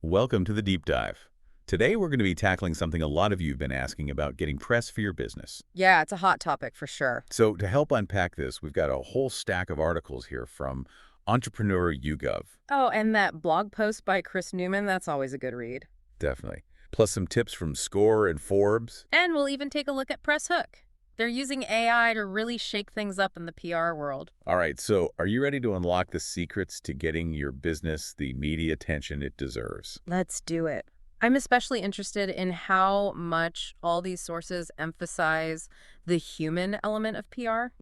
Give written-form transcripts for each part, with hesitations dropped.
Welcome to the Deep Dive. Today we're going to be tackling something a lot of you have been asking about getting press for your business. Yeah, it's a hot topic for sure. So to help unpack this, we've got a whole stack of articles here from Entrepreneur YouGov. Oh, and that blog post by Chris Newman, that's always a good read. Definitely. Plus some tips from Score and Forbes. And we'll even take a look at Press Hook. They're using AI to really shake things up in the PR world. All right, so are you ready to unlock the secrets to getting your business the media attention it deserves? Let's do it. I'm especially interested in how much all these sources emphasize the human element of PR.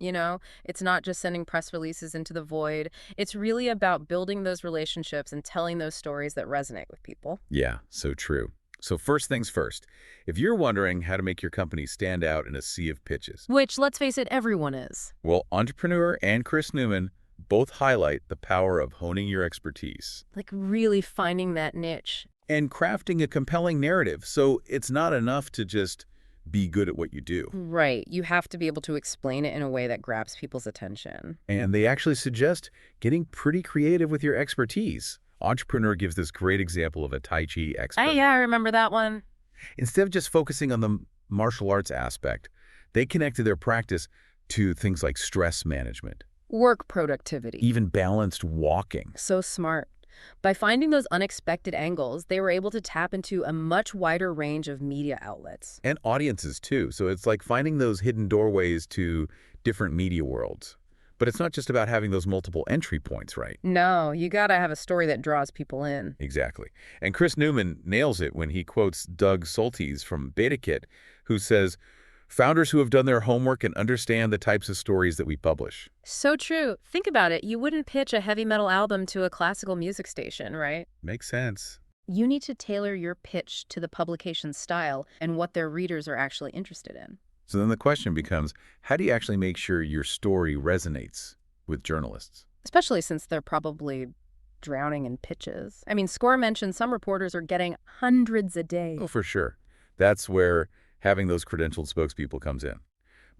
It's not just sending press releases into the void. It's really about building those relationships and telling those stories that resonate with people. Yeah, so true. So first things first, if you're wondering how to make your company stand out in a sea of pitches, Which, let's face it, everyone is. well, Entrepreneur and Chris Newman both highlight the power of honing your expertise Like really finding that niche. and crafting a compelling narrative. So it's not enough to just be good at what you do. Right. You have to be able to explain it in a way that grabs people's attention. And they actually suggest getting pretty creative with your expertise. Entrepreneur gives this great example of a Tai Chi expert. Yeah, I remember that one. Instead of just focusing on the martial arts aspect, they connected their practice to things like stress management, Work productivity. even balanced walking. So smart. By finding those unexpected angles, they were able to tap into a much wider range of media outlets. And audiences, too. So it's like finding those hidden doorways to different media worlds. But it's not just about having those multiple entry points, right? No, you gotta have a story that draws people in. Exactly. And Chris Newman nails it when he quotes Doug Soltys from BetaKit, who says, "Founders who have done their homework and understand the types of stories that we publish." So true. Think about it. You wouldn't pitch a heavy metal album to a classical music station, right? Makes sense. You need to tailor your pitch to the publication's style and what their readers are actually interested in. So then the question becomes, how do you actually make sure your story resonates with journalists? Especially since they're probably drowning in pitches. I mean, Score mentioned some reporters are getting hundreds a day. Oh, for sure. That's where having those credentialed spokespeople comes in.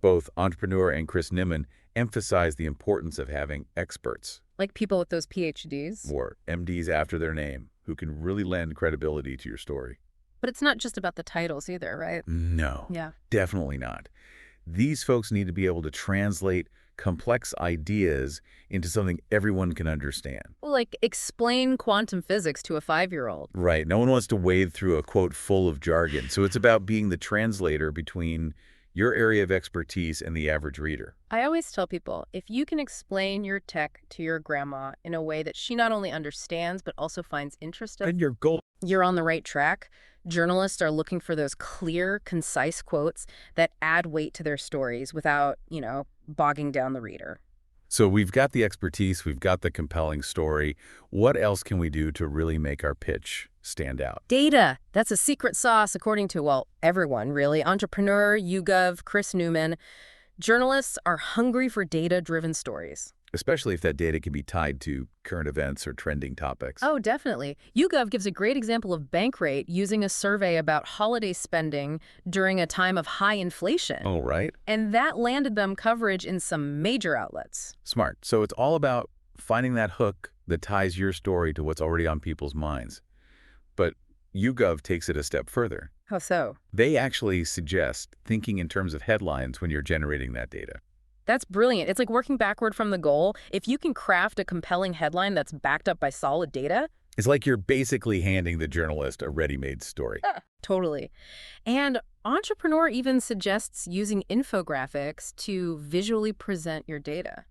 Both Entrepreneur and Chris Newman emphasize the importance of having experts, Like people with those PhDs. or MDs after their name, who can really lend credibility to your story. But it's not just about the titles either, right? No, Yeah. definitely not. These folks need to be able to translate complex ideas into something everyone can understand. Well, like explain quantum physics to a 5-year-old. Right. No one wants to wade through a quote full of jargon. So it's about being the translator between your area of expertise and the average reader. I always tell people, if you can explain your tech to your grandma in a way that she not only understands but also finds interest in, And your goal. you're on the right track. Journalists are looking for those clear, concise quotes that add weight to their stories without, bogging down the reader. So we've got the expertise, we've got the compelling story. What else can we do to really make our pitch stand out? Data. That's a secret sauce, according to, well, everyone, really. Entrepreneur, YouGov, Chris Newman. Journalists are hungry for data-driven stories. Especially if that data can be tied to current events or trending topics. Oh, definitely. YouGov gives a great example of Bankrate using a survey about holiday spending during a time of high inflation. Oh, right. And that landed them coverage in some major outlets. Smart. So it's all about finding that hook that ties your story to what's already on people's minds. But YouGov takes it a step further. How so? They actually suggest thinking in terms of headlines when you're generating that data. That's brilliant. It's like working backward from the goal. If you can craft a compelling headline that's backed up by solid data. It's like you're basically handing the journalist a ready-made story. Totally. And Entrepreneur even suggests using infographics to visually present your data.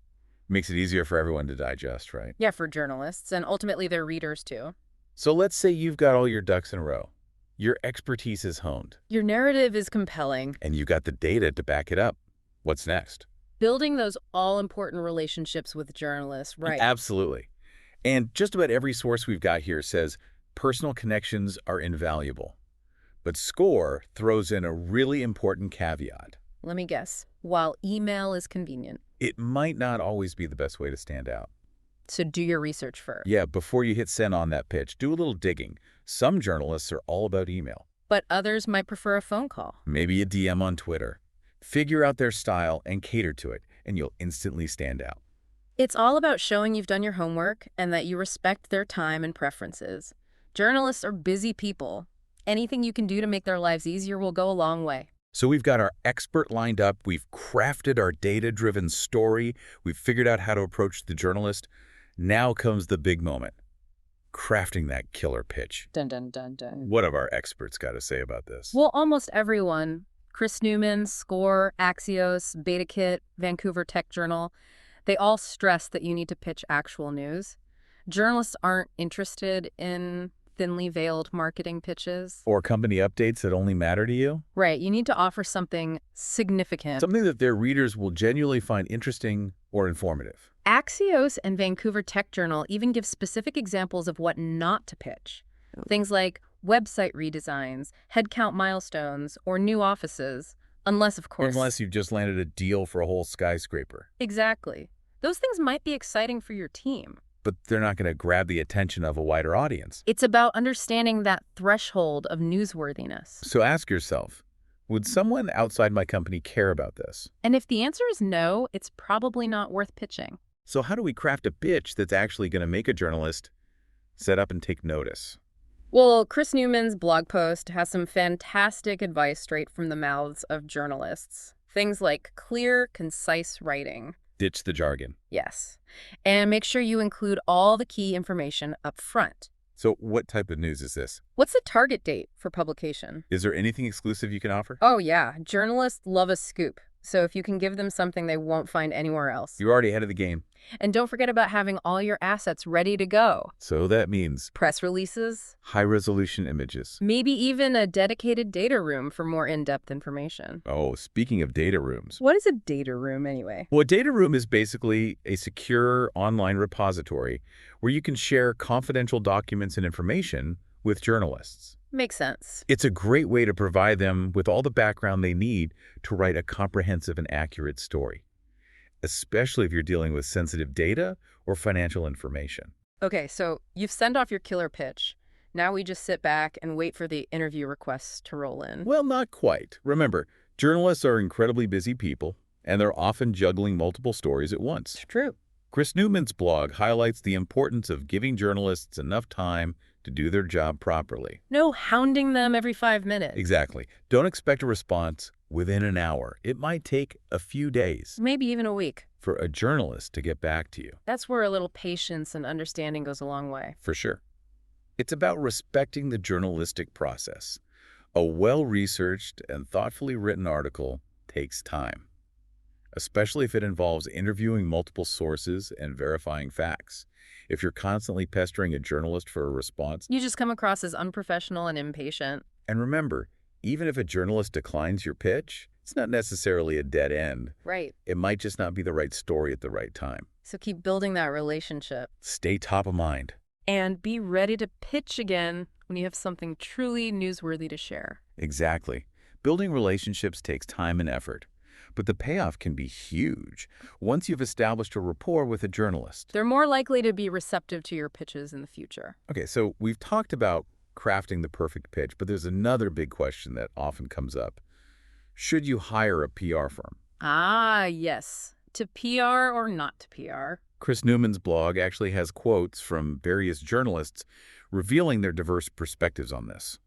Makes it easier for everyone to digest, right? Yeah, for journalists and ultimately their readers too. So let's say you've got all your ducks in a row. Your expertise is honed, Your narrative is compelling. and you've got the data to back it up. What's next? Building those all-important relationships with journalists, right? Absolutely. And just about every source we've got here says personal connections are invaluable. But Score throws in a really important caveat. Let me guess. While email is convenient. It might not always be the best way to stand out. So do your research first. Yeah, before you hit send on that pitch, do a little digging. Some journalists are all about email. But others might prefer a phone call. Maybe a DM on Twitter. Figure out their style and cater to it, and you'll instantly stand out. It's all about showing you've done your homework and that you respect their time and preferences. Journalists are busy people. Anything you can do to make their lives easier will go a long way. So we've got our expert lined up, we've crafted our data-driven story, we've figured out how to approach the journalist. Now comes the big moment, crafting that killer pitch. Dun, dun, dun, dun. What have our experts got to say about this? Well, almost everyone, Chris Newman, SCORE, Axios, BetaKit, Vancouver Tech Journal, they all stress that you need to pitch actual news. Journalists aren't interested in thinly veiled marketing pitches. Or company updates that only matter to you? Right, you need to offer something significant. Something that their readers will genuinely find interesting or informative. Axios and Vancouver Tech Journal even give specific examples of what not to pitch. Things like website redesigns, headcount milestones, or new offices, unless, of course... Unless you've just landed a deal for a whole skyscraper. Exactly. Those things might be exciting for your team. But they're not going to grab the attention of a wider audience. It's about understanding that threshold of newsworthiness. So ask yourself, would someone outside my company care about this? And if the answer is no, it's probably not worth pitching. So how do we craft a pitch that's actually going to make a journalist set up and take notice? Well, Chris Newman's blog post has some fantastic advice straight from the mouths of journalists. Things like clear, concise writing. Ditch the jargon. Yes. And make sure you include all the key information up front. So what type of news is this? What's the target date for publication? Is there anything exclusive you can offer? Oh, yeah. Journalists love a scoop. So if you can give them something they won't find anywhere else. You're already ahead of the game. And don't forget about having all your assets ready to go. So that means Press releases, high-resolution images. maybe even a dedicated data room for more in-depth information. Oh, speaking of data rooms. What is a data room anyway? Well, a data room is basically a secure online repository where you can share confidential documents and information with journalists. Makes sense. It's a great way to provide them with all the background they need to write a comprehensive and accurate story, especially if you're dealing with sensitive data or financial information. Okay, so you've sent off your killer pitch. Now we just sit back and wait for the interview requests to roll in. Well, not quite. Remember, journalists are incredibly busy people, and they're often juggling multiple stories at once. It's true. Chris Newman's blog highlights the importance of giving journalists enough time to do their job properly. No hounding them every 5 minutes. Exactly. Don't expect a response within an hour. It might take a few days Maybe even a week. for a journalist to get back to you. That's where a little patience and understanding goes a long way. For sure. It's about respecting the journalistic process. A well-researched and thoughtfully written article takes time, especially if it involves interviewing multiple sources and verifying facts. If you're constantly pestering a journalist for a response, You just come across as unprofessional and impatient. and remember, even if a journalist declines your pitch, it's not necessarily a dead end. Right. It might just not be the right story at the right time. So keep building that relationship. Stay top of mind. And be ready to pitch again when you have something truly newsworthy to share. Exactly. Building relationships takes time and effort, but the payoff can be huge once you've established a rapport with a journalist. They're more likely to be receptive to your pitches in the future. Okay, so we've talked about crafting the perfect pitch, but there's another big question that often comes up. Should you hire a PR firm? Ah, yes. To PR or not to PR? Chris Newman's blog actually has quotes from various journalists revealing their diverse perspectives on this.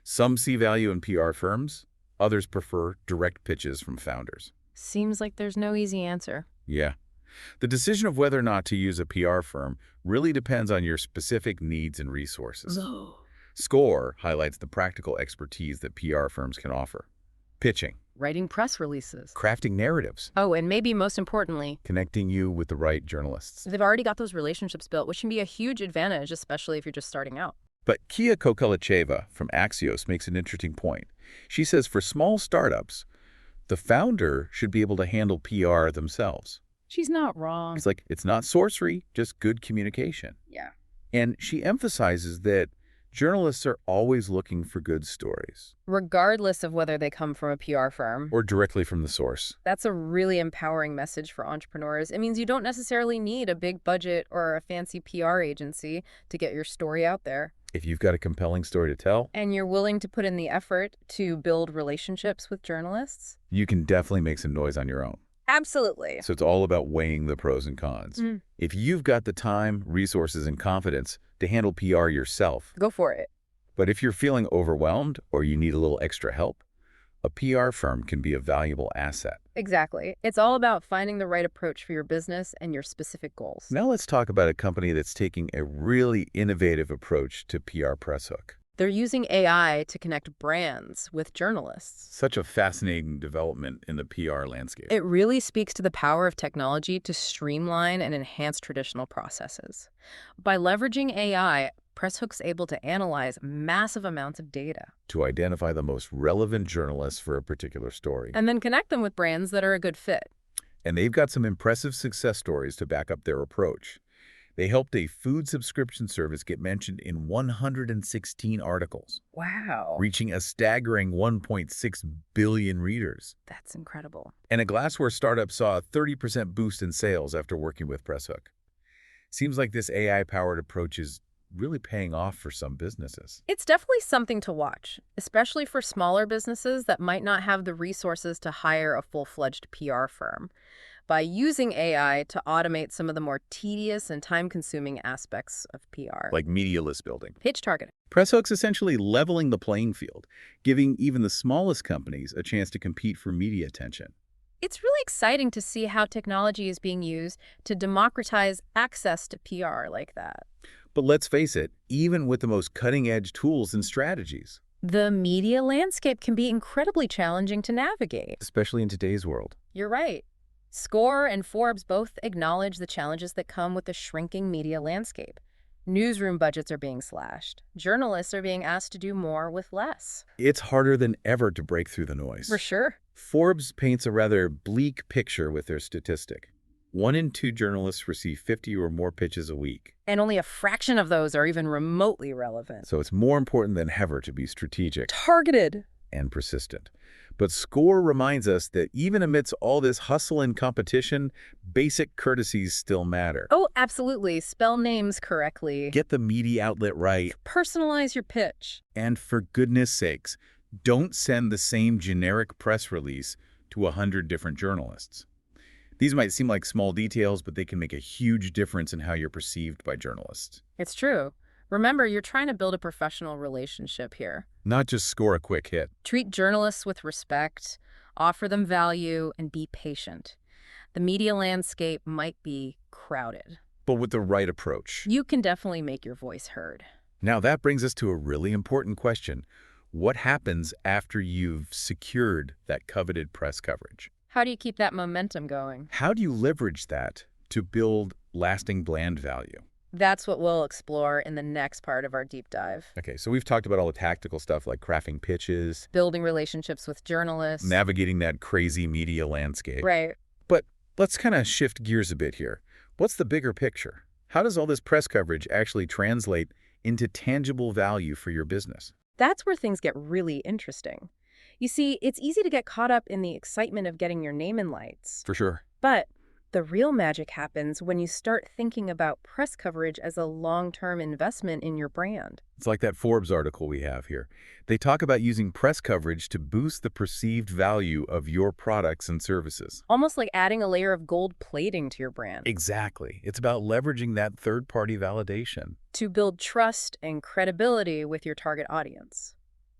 Some see value in PR firms, others prefer direct pitches from founders. Seems like there's no easy answer. Yeah. The decision of whether or not to use a PR firm really depends on your specific needs and resources. SCORE highlights the practical expertise that PR firms can offer. Pitching, Writing press releases. crafting narratives, Oh, and maybe most importantly, connecting you with the right journalists. they've already got those relationships built, which can be a huge advantage, especially if you're just starting out. But Kia Kokalacheva from Axios makes an interesting point. She says for small startups, the founder should be able to handle PR themselves. She's not wrong. It's like, it's not sorcery, just good communication. Yeah. And she emphasizes that journalists are always looking for good stories, Regardless of whether they come from a PR firm. or directly from the source. That's a really empowering message for entrepreneurs. It means you don't necessarily need a big budget or a fancy PR agency to get your story out there. If you've got a compelling story to tell, And you're willing to put in the effort to build relationships with journalists? you can definitely make some noise on your own. Absolutely. So it's all about weighing the pros and cons. If you've got the time, resources, and confidence to handle PR yourself. Go for it. But if you're feeling overwhelmed or you need a little extra help, a PR firm can be a valuable asset. Exactly. It's all about finding the right approach for your business and your specific goals. Now let's talk about a company that's taking a really innovative approach to PR press hook. They're using AI to connect brands with journalists. Such a fascinating development in the PR landscape. It really speaks to the power of technology to streamline and enhance traditional processes. By leveraging AI, Presshook's able to analyze massive amounts of data To identify the most relevant journalists for a particular story. and then connect them with brands that are a good fit. And they've got some impressive success stories to back up their approach. They helped a food subscription service get mentioned in 116 articles, Wow. reaching a staggering 1.6 billion readers. That's incredible. And a glassware startup saw a 30% boost in sales after working with Presshook. Seems like this AI-powered approach is really paying off for some businesses. It's definitely something to watch, especially for smaller businesses that might not have the resources to hire a full-fledged PR firm. By using AI to automate some of the more tedious and time-consuming aspects of PR. Like media list building. Pitch targeting. Presshook's essentially leveling the playing field, giving even the smallest companies a chance to compete for media attention. It's really exciting to see how technology is being used to democratize access to PR like that. But let's face it, even with the most cutting-edge tools and strategies, The media landscape can be incredibly challenging to navigate. especially in today's world. You're right. Score and Forbes both acknowledge the challenges that come with the shrinking media landscape. Newsroom budgets are being slashed. Journalists are being asked to do more with less. It's harder than ever to break through the noise. For sure. Forbes paints a rather bleak picture with their statistic. 1 in 2 journalists receive 50 or more pitches a week. And only a fraction of those are even remotely relevant. So it's more important than ever to be strategic Targeted. and persistent. But Score reminds us that even amidst all this hustle and competition, basic courtesies still matter. Oh, absolutely. Spell names correctly. Get the media outlet right. Personalize your pitch. And for goodness sakes, don't send the same generic press release to 100 different journalists. These might seem like small details, but they can make a huge difference in how you're perceived by journalists. It's true. Remember, you're trying to build a professional relationship here. Not just score a quick hit. Treat journalists with respect, offer them value, and be patient. The media landscape might be crowded. But with the right approach. You can definitely make your voice heard. Now that brings us to a really important question. What happens after you've secured that coveted press coverage? How do you keep that momentum going? How do you leverage that to build lasting brand value? That's what we'll explore in the next part of our deep dive. Okay, so we've talked about all the tactical stuff like crafting pitches, Building relationships with journalists. navigating that crazy media landscape. Right. But let's kind of shift gears a bit here. What's the bigger picture? How does all this press coverage actually translate into tangible value for your business? That's where things get really interesting. You see, it's easy to get caught up in the excitement of getting your name in lights. For sure. But the real magic happens when you start thinking about press coverage as a long-term investment in your brand. It's like that Forbes article we have here. They talk about using press coverage to boost the perceived value of your products and services. Almost like adding a layer of gold plating to your brand. Exactly. It's about leveraging that third-party validation. To build trust and credibility with your target audience.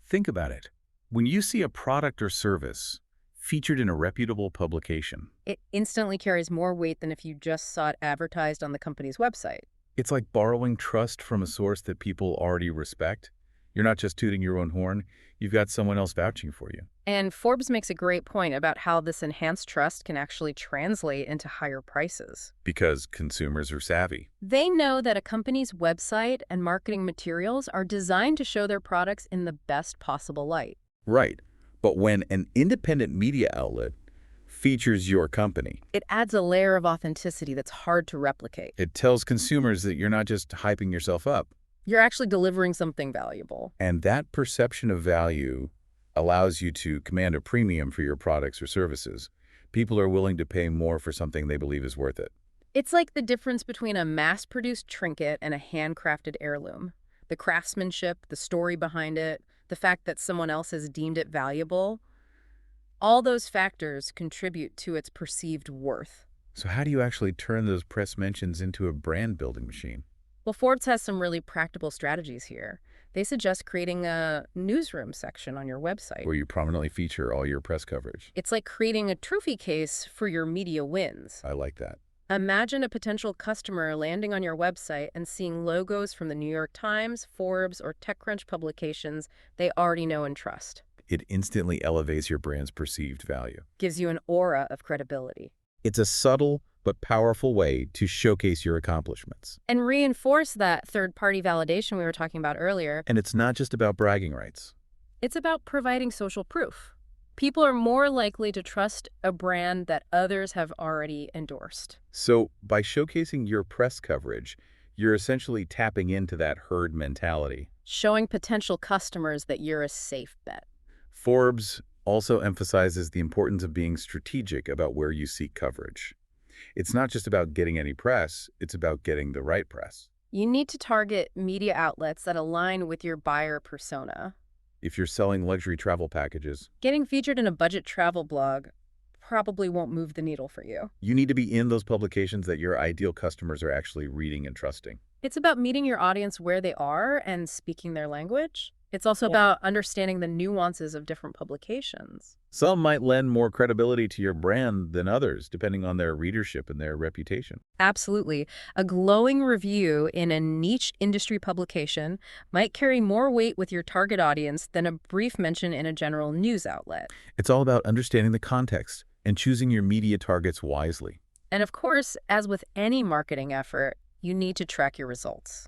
Think about it. When you see a product or service featured in a reputable publication, It instantly carries more weight than if you just saw it advertised on the company's website. it's like borrowing trust from a source that people already respect. You're not just tooting your own horn, you've got someone else vouching for you. And Forbes makes a great point about how this enhanced trust can actually translate into higher prices. Because consumers are savvy. They know that a company's website and marketing materials are designed to show their products in the best possible light. Right. But when an independent media outlet features your company, It adds a layer of authenticity that's hard to replicate. it tells consumers that you're not just hyping yourself up. You're actually delivering something valuable. And that perception of value allows you to command a premium for your products or services. People are willing to pay more for something they believe is worth it. It's like the difference between a mass-produced trinket and a handcrafted heirloom. The craftsmanship, the story behind it, the fact that someone else has deemed it valuable, all those factors contribute to its perceived worth. So how do you actually turn those press mentions into a brand building machine? Well, Forbes has some really practical strategies here. They suggest creating a newsroom section on your website. Where you prominently feature all your press coverage. It's like creating a trophy case for your media wins. I like that. Imagine a potential customer landing on your website and seeing logos from the New York Times, Forbes, or TechCrunch publications they already know and trust. It instantly elevates your brand's perceived value. Gives you an aura of credibility. It's a subtle but powerful way to showcase your accomplishments. And reinforce that third-party validation we were talking about earlier. And it's not just about bragging rights. It's about providing social proof. People are more likely to trust a brand that others have already endorsed. So by showcasing your press coverage, you're essentially tapping into that herd mentality. Showing potential customers that you're a safe bet. Forbes also emphasizes the importance of being strategic about where you seek coverage. It's not just about getting any press, it's about getting the right press. You need to target media outlets that align with your buyer persona. If you're selling luxury travel packages, Getting featured in a budget travel blog probably won't move the needle for you. you need to be in those publications that your ideal customers are actually reading and trusting. It's about meeting your audience where they are and speaking their language. It's also about understanding the nuances of different publications. Some might lend more credibility to your brand than others, depending on their readership and their reputation. Absolutely. A glowing review in a niche industry publication might carry more weight with your target audience than a brief mention in a general news outlet. It's all about understanding the context and choosing your media targets wisely. And of course, as with any marketing effort, you need to track your results.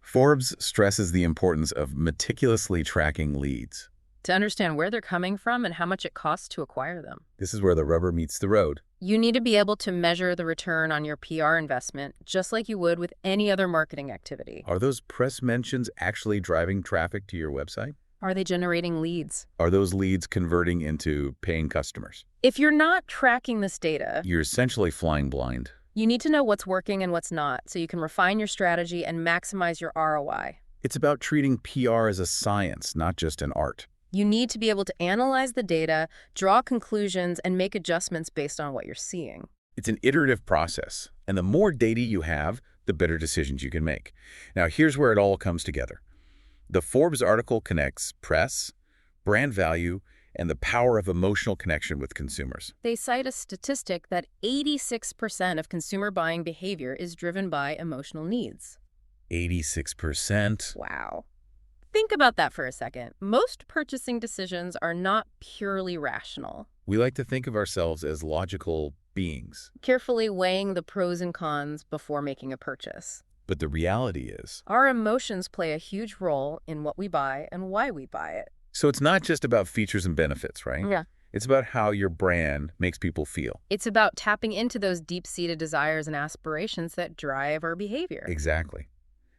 Forbes stresses the importance of meticulously tracking leads. To understand where they're coming from and how much it costs to acquire them. This is where the rubber meets the road. You need to be able to measure the return on your PR investment, just like you would with any other marketing activity. Are those press mentions actually driving traffic to your website? Are they generating leads? Are those leads converting into paying customers? If you're not tracking this data, You're essentially flying blind. you need to know what's working and what's not, so you can refine your strategy and maximize your ROI. It's about treating PR as a science, not just an art. You need to be able to analyze the data, draw conclusions, and make adjustments based on what you're seeing. It's an iterative process, and the more data you have, the better decisions you can make. Now, here's where it all comes together. The Forbes article connects press, brand value, and the power of emotional connection with consumers. They cite a statistic that 86% of consumer buying behavior is driven by emotional needs. 86%. Wow. Think about that for a second. Most purchasing decisions are not purely rational. We like to think of ourselves as logical beings, Carefully weighing the pros and cons before making a purchase. but the reality is, Our emotions play a huge role in what we buy and why we buy it. so it's not just about features and benefits, right? Yeah. It's about how your brand makes people feel. It's about tapping into those deep-seated desires and aspirations that drive our behavior. Exactly.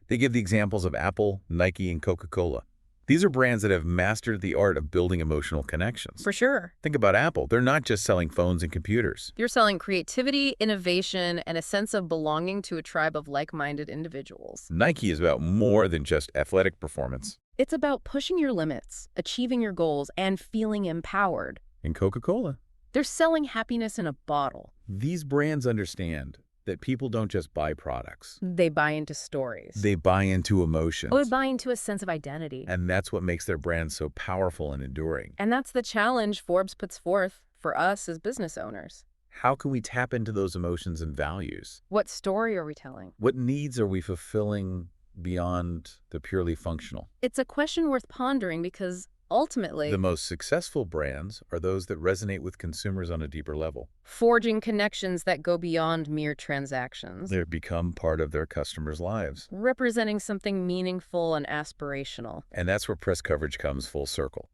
They give the examples of Apple, Nike, and Coca-Cola. These are brands that have mastered the art of building emotional connections. For sure. Think about Apple. They're not just selling phones and computers. You're selling creativity, innovation, and a sense of belonging to a tribe of like-minded individuals. Nike is about more than just athletic performance. It's about pushing your limits, achieving your goals, and feeling empowered. And Coca-Cola. They're selling happiness in a bottle. These brands understand that people don't just buy products. They buy into stories. They buy into emotions. They buy into a sense of identity. And that's what makes their brand so powerful and enduring. And that's the challenge Forbes puts forth for us as business owners. How can we tap into those emotions and values? What story are we telling? What needs are we fulfilling beyond the purely functional? It's a question worth pondering because ultimately, The most successful brands are those that resonate with consumers on a deeper level. forging connections that go beyond mere transactions, They become part of their customers' lives. representing something meaningful and aspirational. And that's where press coverage comes full circle.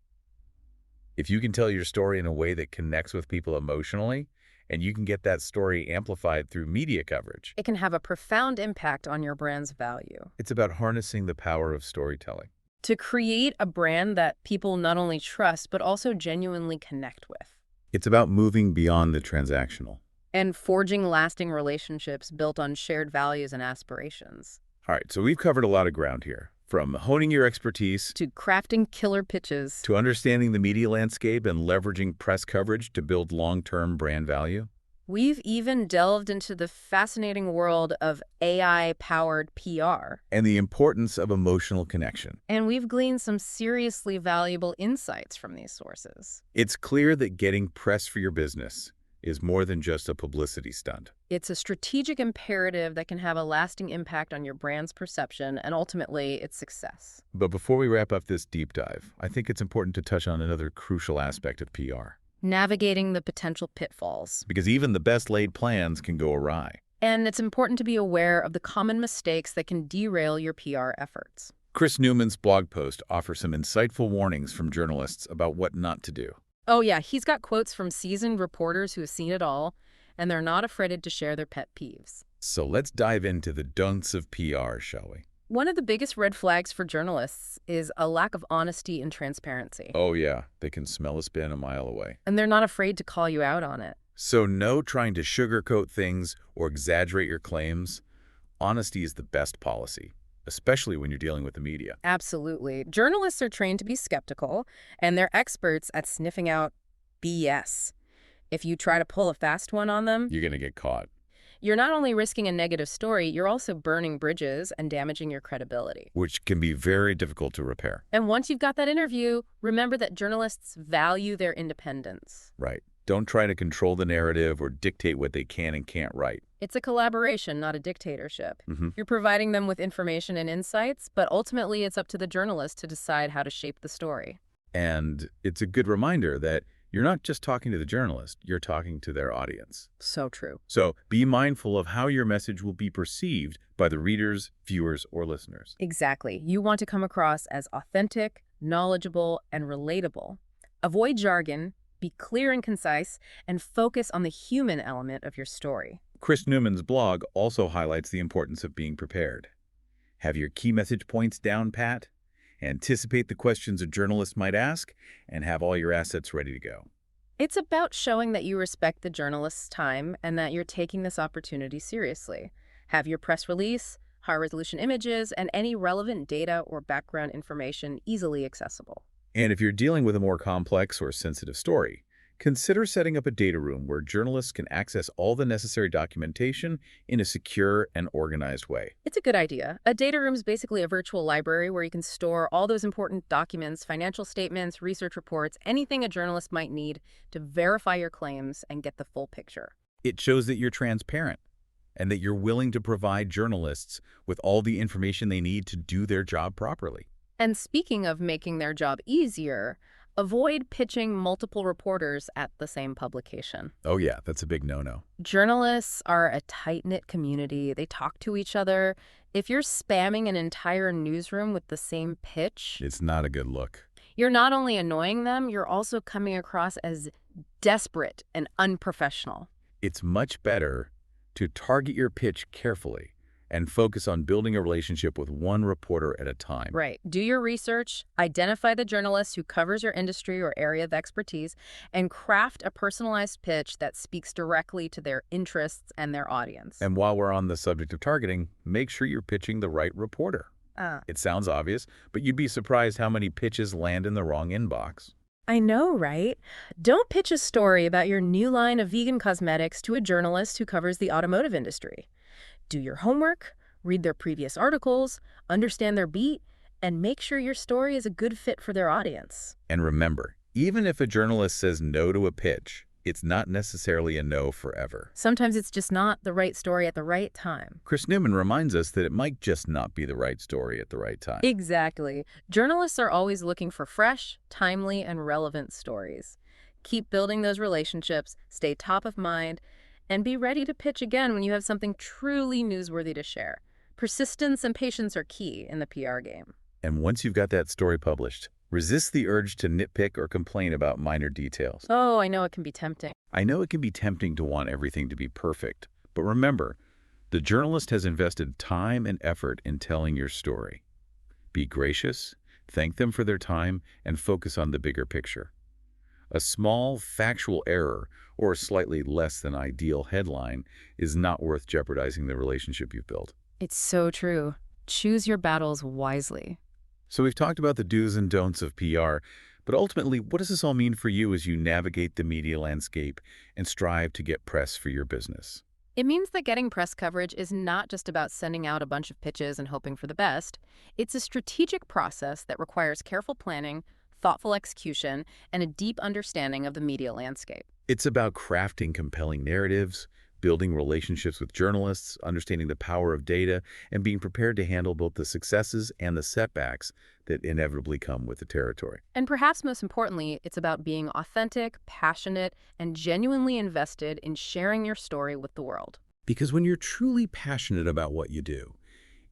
If you can tell your story in a way that connects with people emotionally, and you can get that story amplified through media coverage, It can have a profound impact on your brand's value. it's about harnessing the power of storytelling. To create a brand that people not only trust, but also genuinely connect with. It's about moving beyond the transactional. And forging lasting relationships built on shared values and aspirations. All right, so we've covered a lot of ground here, from honing your expertise To crafting killer pitches. to understanding the media landscape and leveraging press coverage to build long-term brand value. We've even delved into the fascinating world of AI-powered PR. And the importance of emotional connection. And we've gleaned some seriously valuable insights from these sources. It's clear that getting press for your business is more than just a publicity stunt. It's a strategic imperative that can have a lasting impact on your brand's perception and ultimately its success. But before we wrap up this deep dive, I think it's important to touch on another crucial aspect of PR. Navigating the potential pitfalls. Because even the best laid plans can go awry. And it's important to be aware of the common mistakes that can derail your PR efforts. Chris Newman's blog post offers some insightful warnings from journalists about what not to do. Oh yeah, he's got quotes from seasoned reporters who have seen it all, and they're not afraid to share their pet peeves. So let's dive into the don'ts of PR, shall we? One of the biggest red flags for journalists is a lack of honesty and transparency. Oh yeah, they can smell a spin a mile away. And they're not afraid to call you out on it. So no trying to sugarcoat things or exaggerate your claims. Honesty is the best policy, especially when you're dealing with the media. Absolutely. Journalists are trained to be skeptical, and they're experts at sniffing out BS. If you try to pull a fast one on them, You're going to get caught. you're not only risking a negative story, you're also burning bridges and damaging your credibility. Which can be very difficult to repair. And once you've got that interview, remember that journalists value their independence. Right. Don't try to control the narrative or dictate what they can and can't write. It's a collaboration, not a dictatorship. Mm-hmm. You're providing them with information and insights, but ultimately it's up to the journalist to decide how to shape the story. And it's a good reminder that you're not just talking to the journalist, you're talking to their audience. So true. So be mindful of how your message will be perceived by the readers, viewers, or listeners. Exactly. You want to come across as authentic, knowledgeable, and relatable. Avoid jargon, be clear and concise, and focus on the human element of your story. Chris Newman's blog also highlights the importance of being prepared. Have your key message points down pat, anticipate the questions a journalist might ask, and have all your assets ready to go. It's about showing that you respect the journalist's time and that you're taking this opportunity seriously. Have your press release, high-resolution images, and any relevant data or background information easily accessible. And if you're dealing with a more complex or sensitive story, consider setting up a data room where journalists can access all the necessary documentation in a secure and organized way. It's a good idea. A data room is basically a virtual library where you can store all those important documents, financial statements, research reports, anything a journalist might need to verify your claims and get the full picture. It shows that you're transparent and that you're willing to provide journalists with all the information they need to do their job properly. And speaking of making their job easier, avoid pitching multiple reporters at the same publication. Oh yeah, that's a big no-no. Journalists are a tight-knit community. They talk to each other. If you're spamming an entire newsroom with the same pitch, It's not a good look. you're not only annoying them, you're also coming across as desperate and unprofessional. It's much better to target your pitch carefully and focus on building a relationship with one reporter at a time. Right. Do your research, identify the journalist who covers your industry or area of expertise, and craft a personalized pitch that speaks directly to their interests and their audience. And while we're on the subject of targeting, make sure you're pitching the right reporter. Ah. It sounds obvious, but you'd be surprised how many pitches land in the wrong inbox. I know, right? Don't pitch a story about your new line of vegan cosmetics to a journalist who covers the automotive industry. Do your homework, read their previous articles, understand their beat, and make sure your story is a good fit for their audience. And remember, even if a journalist says no to a pitch, it's not necessarily a no forever. Sometimes it's just not the right story at the right time. Chris Newman reminds us that it might just not be the right story at the right time. Exactly. Journalists are always looking for fresh, timely, and relevant stories. Keep building those relationships, stay top of mind, and be ready to pitch again when you have something truly newsworthy to share. Persistence and patience are key in the PR game. And once you've got that story published, resist the urge to nitpick or complain about minor details. Oh, I know it can be tempting. I know it can be tempting to want everything to be perfect, but remember, the journalist has invested time and effort in telling your story. Be gracious, thank them for their time, and focus on the bigger picture. A small factual error or a slightly less than ideal headline is not worth jeopardizing the relationship you've built. It's so true. Choose your battles wisely. So we've talked about the do's and don'ts of PR, But ultimately, what does this all mean for you as you navigate the media landscape and strive to get press for your business? It means that getting press coverage is not just about sending out a bunch of pitches and hoping for the best. It's a strategic process that requires careful planning, thoughtful execution, and a deep understanding of the media landscape. It's about crafting compelling narratives, building relationships with journalists, understanding the power of data, and being prepared to handle both the successes and the setbacks that inevitably come with the territory. And perhaps most importantly, it's about being authentic, passionate, and genuinely invested in sharing your story with the world. Because when you're truly passionate about what you do,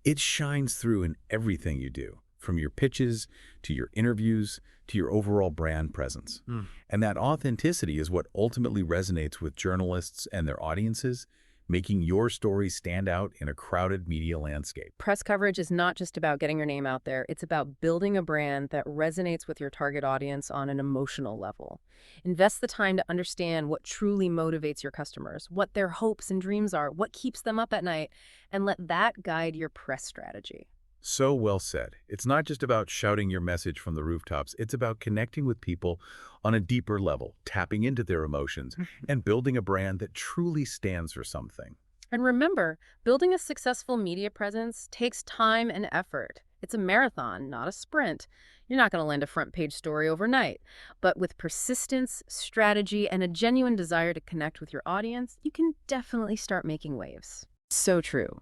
it shines through in everything you do, from your pitches to your interviews to your overall brand presence. And that authenticity is what ultimately resonates with journalists and their audiences, making your story stand out in a crowded media landscape. Press coverage is not just about getting your name out there. It's about building a brand that resonates with your target audience on an emotional level. Invest the time to understand what truly motivates your customers, what their hopes and dreams are, what keeps them up at night, and let that guide your press strategy. So well said. It's not just about shouting your message from the rooftops. It's about connecting with people on a deeper level, tapping into their emotions, and building a brand that truly stands for something. And remember, building a successful media presence takes time and effort. It's a marathon, not a sprint. You're not going to land a front page story overnight. But with persistence, strategy, and a genuine desire to connect with your audience, you can definitely start making waves. So true.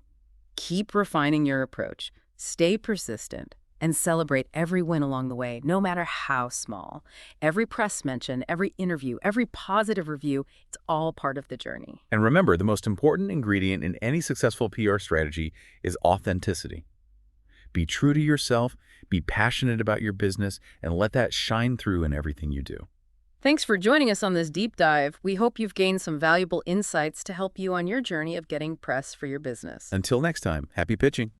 Keep refining your approach. Stay persistent and celebrate every win along the way, no matter how small. Every press mention, every interview, every positive review, it's all part of the journey. And remember, the most important ingredient in any successful PR strategy is authenticity. Be true to yourself, be passionate about your business, and let that shine through in everything you do. Thanks for joining us on this deep dive. We hope you've gained some valuable insights to help you on your journey of getting press for your business. Until next time, happy pitching.